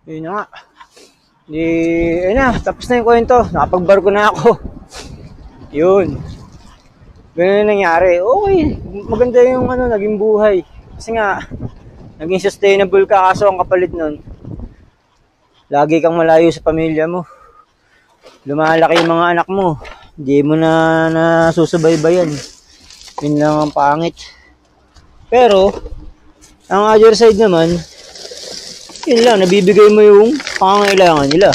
Yun na nga. Di, ayun na, tapos na yung kwento. Nakapagbarko na ako. Yun. Ganun yung nangyari. Okay, maganda yung naging buhay. Kasi nga, naging sustainable ka, kaso ang kapalit nun. Lagi kang malayo sa pamilya mo. Lumalaki yung mga anak mo. Hindi mo na nasusubaybayan. Yun lang ang pangit. Pero, ang other side naman, yun lang, nabibigay mo yung pangangailangan nila.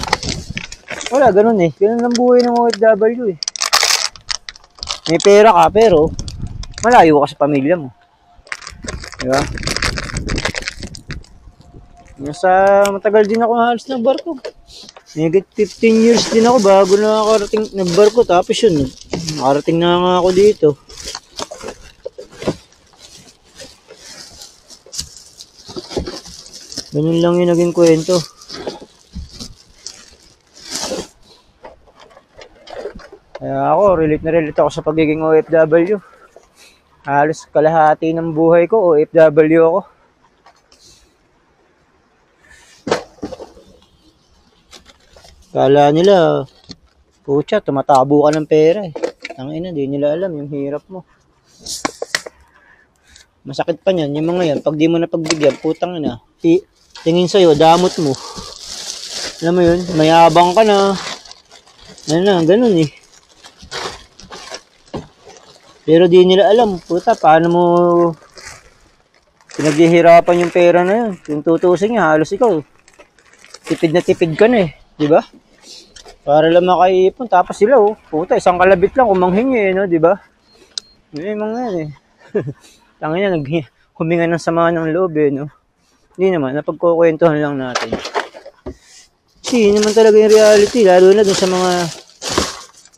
Wala, ganun eh. Ganun ang buhay ng OFW eh. May pera ka, pero malayo ka sa pamilya mo. Diba? Nasa matagal din ako halos ng barko. Higit 15 years din ako bago nakakarating nagbarko. Tapos yun, nakarating na nga ako dito. Ganun lang yung naging kwento. Kaya ako, relate na relate ako sa pagiging OFW. Halos kalahati ng buhay ko, OFW ako. Kala nila, putya, tumatabo ka ng pera eh. Ang ina, di nila alam yung hirap mo. Masakit pa niyan, yung mga yan, pag di mo na pagbigyan, putang ina, tingin sa'yo, damot mo. Alam mo yun, mayabang ka na. Ano na, ganun eh. Pero di nila alam, puta, paano mo pinaghihirapan yung pera na yun. Yung tutusin niya, halos ikaw. Tipid na tipid ka na eh, di ba? Para lang makaipon, tapos sila puta, isang kalabit lang kumanghingi eh, no, di ba? Yung mga yan eh. Tangina, huminga ng sama ng loob eh, no? Hindi naman, napagkukwentuhan lang natin. Kasi naman talaga yung reality, lalo na dun sa mga,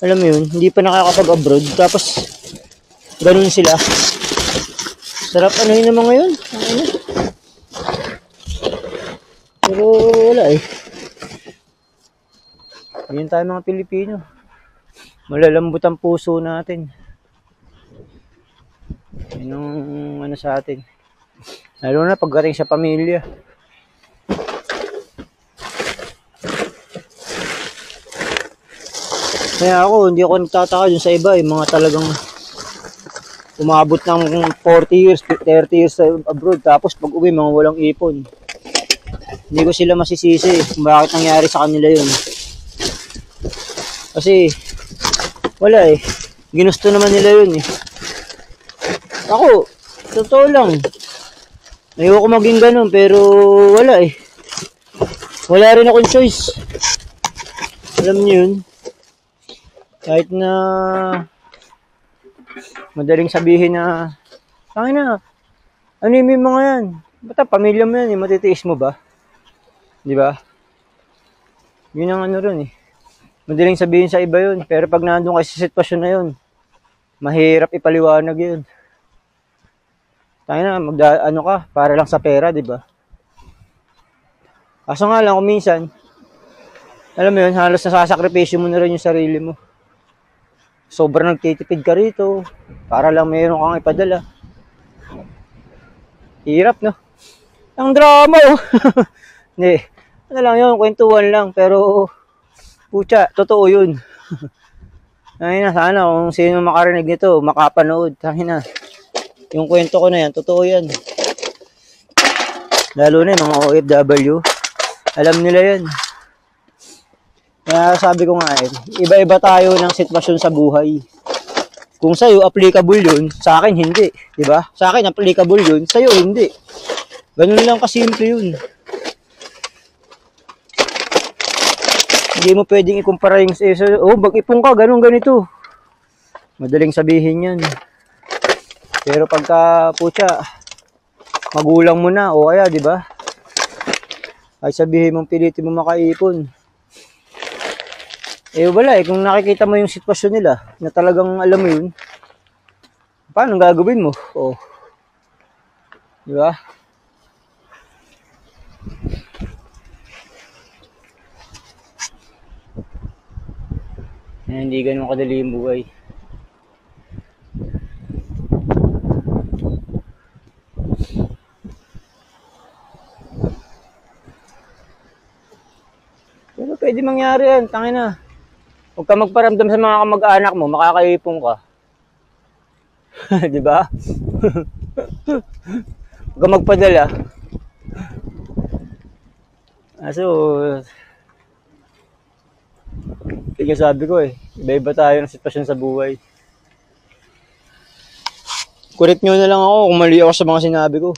alam mo yun, hindi pa nakakapag-abroad, tapos ganun sila. Sarap ano yun naman ngayon? Ano? Pero wala eh. Yun tayo mga Pilipino. Malalambot ang puso natin. Yun ang sa atin. Lalo na pagdating sa pamilya. Kaya ako, hindi ako nagtataka dun sa iba. Yung mga talagang umabot ng 40 years, 30 years abroad. Tapos pag uwi, mga walang ipon. Hindi ko sila masisisi kung bakit nangyari sa kanila yun. Kasi, wala eh. Ginusto naman nila yun eh. Ako, totoo lang. Ayoko maging ganun, pero wala eh. Wala rin akong choice. Alam niyo yun. Kahit na madaling sabihin na, tangin na, ano yung mga yan? Basta pamilya mo yan eh, matitiis mo ba? Di ba? Yun ang ano rin eh. Madaling sabihin sa iba yun, pero pag nandun ka sa sitwasyon na yun, mahirap ipaliwanag yun. Tayo na, ano ka, para lang sa pera, di ba? Kaso nga lang, kung minsan, alam mo yun, halos nasasakripisyo mo na rin yung sarili mo. Sobrang nagtitipid ka rito, para lang mayroon kang ipadala. Hirap, no? Ang drama, oh. Hindi, ano lang yun, kwentuhan lang, pero pucha, totoo yun. Ay na, sana kung sino makarinig nito, makapanood. Sabi na, yung kwento ko na yan, totoo yan. Lalo na yung mga OFW, alam nila yan. Kaya sabi ko nga iba-iba tayo ng sitwasyon sa buhay. Kung sa'yo, applicable yun, sa akin hindi. Diba? Sa akin, applicable yun, sa'yo hindi. Ganun lang kasimple yun. Hindi mo pwedeng ikumpara yung mag-ipon ka, ganun ganito. Madaling sabihin yan. Pero pagka, putya, magulang mo na, o kaya, di ba? Ay sabihin mong pilitin mo makaipon. Wala kung nakikita mo yung sitwasyon nila, na talagang alam mo yun, paano gagawin mo? Di ba? Hindi ganun kadali yung buhay. Pwede mangyari yan, tangin na. Huwag ka magparamdam sa mga kamag-anak mo, makakaipong ka. Di ba? Huwag ka magpadala. So, yung sabi ko iba-iba tayo ng sitwasyon sa buhay. Correct nyo na lang ako kung mali ako sa mga sinabi ko.